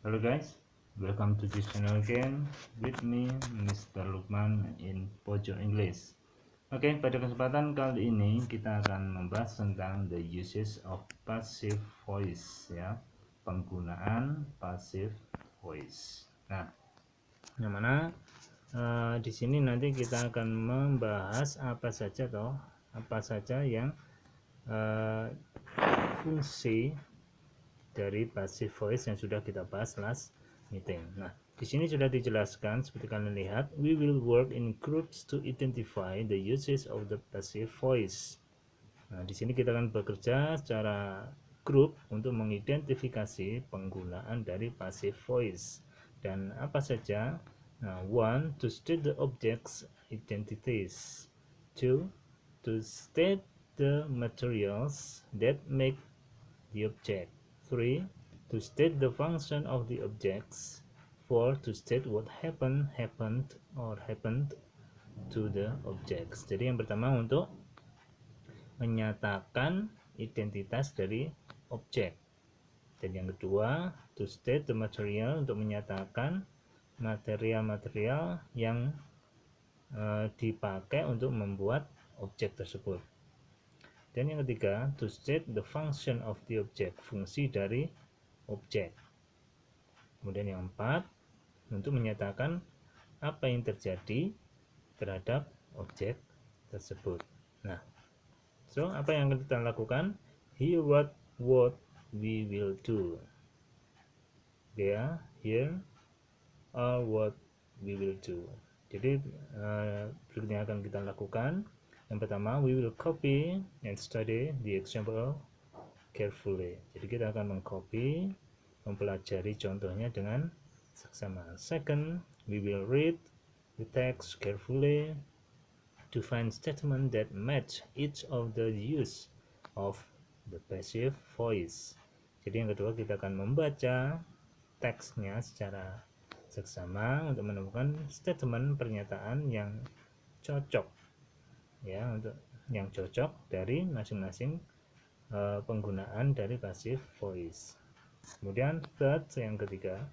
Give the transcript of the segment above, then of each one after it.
Hello guys, welcome to this channel again with me Mr. Lukman in Pojok English. Oke, pada kesempatan kali ini kita akan membahas tentang the uses of passive voice ya, penggunaan passive voice. Nah, yang mana di sini nanti kita akan membahas apa saja yang fungsi dari passive voice yang sudah kita bahas last meeting. Nah, di sini sudah dijelaskan seperti kalian lihat, we will work in groups to identify the uses of the passive voice. Nah, di sini kita akan bekerja secara grup untuk mengidentifikasi penggunaan dari passive voice dan apa saja. Nah, one, to state the object's identities. Two, to state the materials that make the object. 3. To state the function of the objects. 4. To state what happened to the objects. Jadi yang pertama untuk menyatakan identitas dari objek. Dan yang kedua, to state the material, untuk menyatakan material-material yang dipakai untuk membuat objek tersebut. Dan yang ketiga, to state the function of the object, fungsi dari objek. Kemudian yang keempat, untuk menyatakan apa yang terjadi terhadap objek tersebut. Nah, so apa yang kita lakukan? Here what we will do. Here are what we will do. Jadi berikut yang akan kita lakukan. Yang pertama, we will copy and study the example carefully. Jadi kita akan mengcopy, mempelajari contohnya dengan seksama. Second, we will read the text carefully to find statement that match each of the use of the passive voice. Jadi yang kedua, kita akan membaca teksnya secara seksama untuk menemukan statement pernyataan yang cocok ya, untuk yang cocok dari masing-masing penggunaan dari passive voice. Kemudian third, yang ketiga,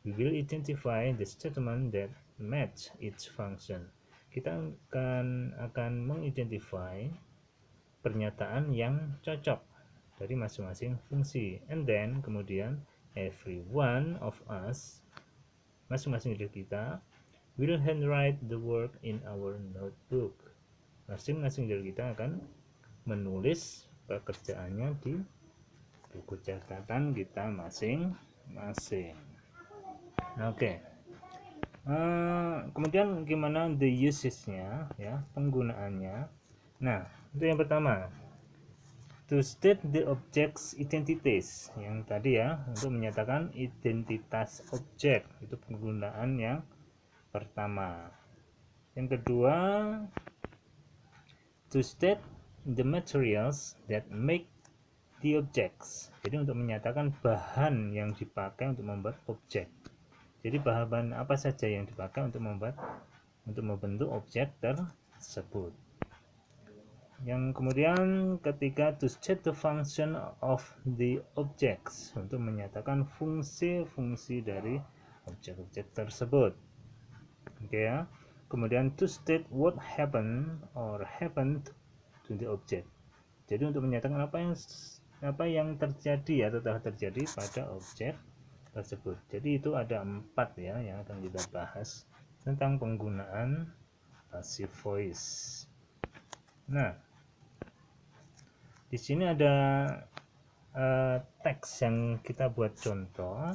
we will identify the statement that match its function. Kita akan mengidentify pernyataan yang cocok dari masing-masing fungsi. And then kemudian every one of us, masing-masing dari kita, will handwrite the work in our notebook. Masing-masing dari kita akan menulis pekerjaannya di buku catatan kita masing-masing. Oke. Kemudian gimana the usage-nya ya, penggunaannya. Nah, itu yang pertama, to state the object's identities, yang tadi ya, untuk menyatakan identitas objek, itu penggunaan yang pertama. Yang kedua, to state the materials that make the objects. Jadi untuk menyatakan bahan yang dipakai untuk membuat objek. Jadi bahan apa saja yang dipakai untuk membentuk objek tersebut. Yang kemudian ketiga, to state the function of the objects, untuk menyatakan fungsi-fungsi dari objek-objek tersebut. Oke ya. Kemudian to state what happened to the object. Jadi untuk menyatakan apa yang terjadi atau telah terjadi pada objek tersebut. Jadi itu ada 4 ya yang akan kita bahas tentang penggunaan passive voice. Nah, di sini ada teks yang kita buat contoh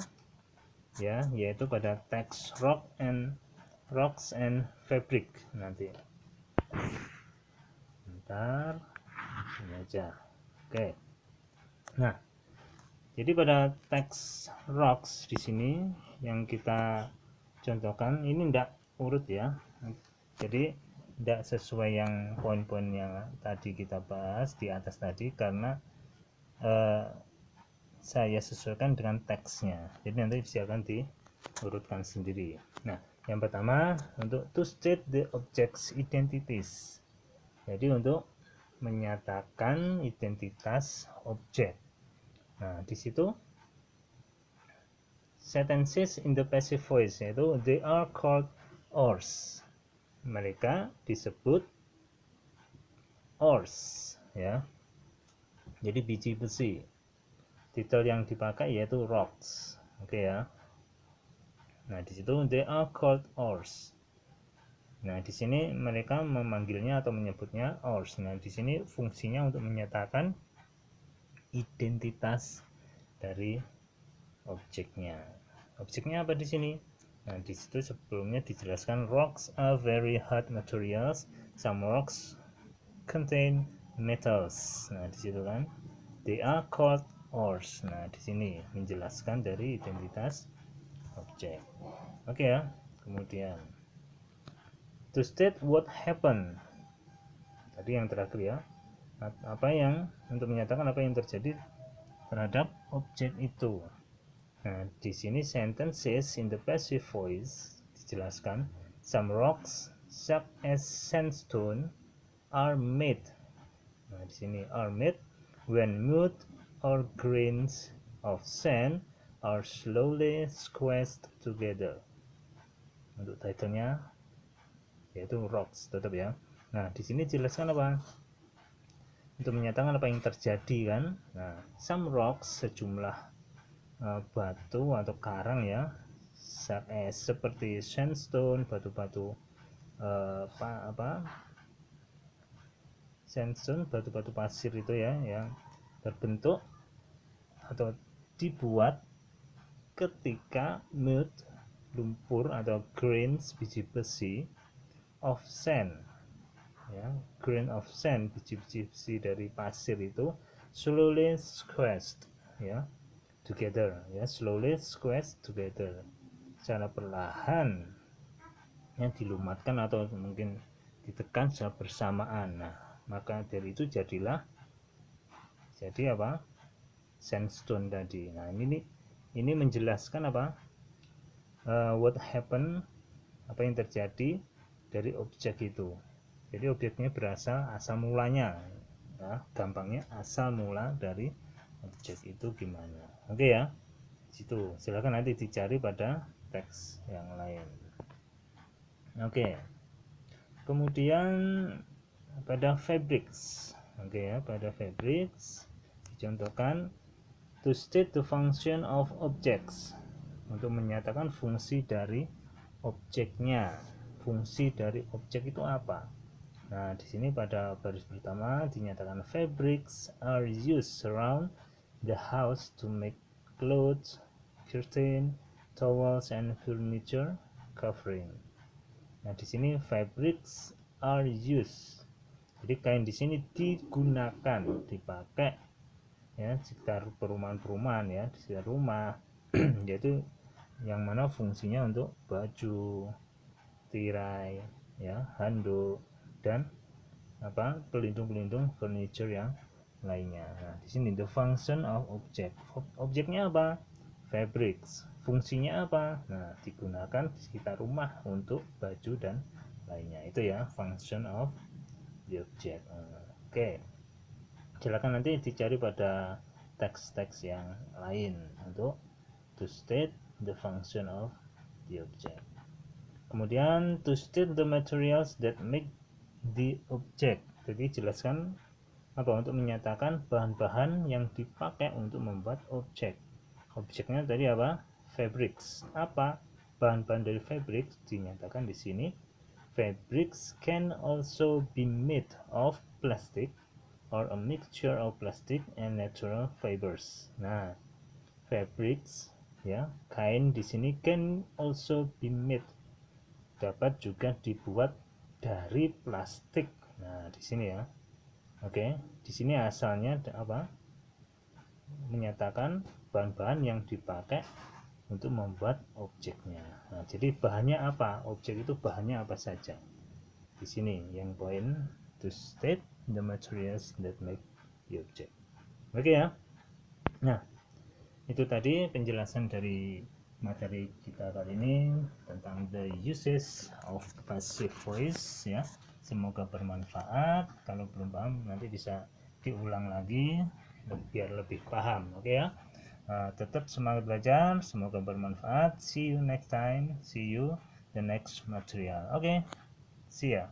ya, yaitu pada teks rocks and fabric. Nanti bentar ini aja. Oke. Nah, jadi pada teks rocks di sini yang kita contohkan ini tidak urut ya. Jadi tidak sesuai yang poin-poin yang tadi kita bahas di atas tadi, karena saya sesuaikan dengan teksnya. Jadi nanti akan diurutkan sendiri. Nah, yang pertama untuk to state the object's identities. Jadi untuk menyatakan identitas objek. Nah, di situ sentences in the passive voice, yaitu they are called ores. Mereka disebut ores, ya. Jadi biji besi. Titel yang dipakai yaitu rocks. Oke ya. Nah, di situ they are called ores. Nah, di sini mereka memanggilnya atau menyebutnya ores. Nah, di sini fungsinya untuk menyatakan identitas dari objeknya. Objeknya apa di sini? Nah, di situ sebelumnya dijelaskan rocks are very hard materials. Some rocks contain metals. Nah, di situ kan they are called ores. Nah, di sini menjelaskan dari identitas objek. Oke ya. Kemudian to state what happened. Tadi yang terakhir ya. Apa yang untuk menyatakan apa yang terjadi terhadap objek itu. Nah, di sini sentences in the passive voice dijelaskan some rocks such as sandstone are made. Nah, di sini are made when mud or grains of sand are slowly squeezed together. Untuk titlenya yaitu rocks tetap ya. Nah, di sini jelaskan apa? Untuk menyatakan apa yang terjadi kan. Nah, some rocks sejumlah batu atau karang ya, seperti sandstone, batu-batu sandstone, batu-batu pasir itu ya, yang terbentuk atau dibuat ketika mud, lumpur atau grains, biji besi of sand ya, grain of sand, biji-biji besi dari pasir itu slowly squeezed ya together ya, slowly squeezed together, secara perlahan yang dilumatkan atau mungkin ditekan secara bersamaan. Nah, maka dari itu jadi apa? Sandstone tadi. Nah, ini menjelaskan apa? What happened, apa yang terjadi dari objek itu. Jadi objeknya berasal asal mulanya. Nah, gampangnya asal mula dari objek itu gimana. Oke ya. Situ silakan nanti dicari pada teks yang lain. Oke. Kemudian pada fabrics. Oke ya, pada fabrics dicontohkan to state the function of objects, untuk menyatakan fungsi dari objeknya. Fungsi dari objek itu apa? Nah, di sini pada baris pertama dinyatakan fabrics are used around the house to make clothes, curtain, towels, and furniture covering. Nah, di sini fabrics are used. Jadi kain di sini digunakan, dipakai ya sekitar perumahan-perumahan ya, di sekitar rumah, yaitu yang mana fungsinya untuk baju, tirai, ya, handuk dan pelindung-pelindung furniture yang lainnya. Nah, di sini the function of object. Objeknya apa? Fabrics. Fungsinya apa? Nah, digunakan di sekitar rumah untuk baju dan lainnya. Itu ya function of the object. Oke. Silakan nanti dicari pada teks-teks yang lain untuk to state the function of the object. Kemudian to state the materials that make the object. Jadi jelaskan apa untuk menyatakan bahan-bahan yang dipakai untuk membuat objek. Objeknya tadi apa? Fabrics. Apa bahan-bahan dari fabrics? Dinyatakan di sini. Fabrics can also be made of plastic or a mixture of plastic and natural fibers. Nah, fabrics ya, kain di sini can also be made, dapat juga dibuat dari plastik. Nah, di sini ya. Oke, di sini asalnya apa? Menyatakan bahan-bahan yang dipakai untuk membuat objeknya. Nah, jadi bahannya apa? Objek itu bahannya apa saja? Di sini yang poin to state the materials that make the object. Oke ya. Nah, itu tadi penjelasan dari materi kita kali ini tentang the uses of passive voice ya. Semoga bermanfaat. Kalau belum paham nanti bisa diulang lagi biar lebih paham. Oke ya. Tetap semangat belajar, semoga bermanfaat. See you next time, see you the next material. Okay, see ya.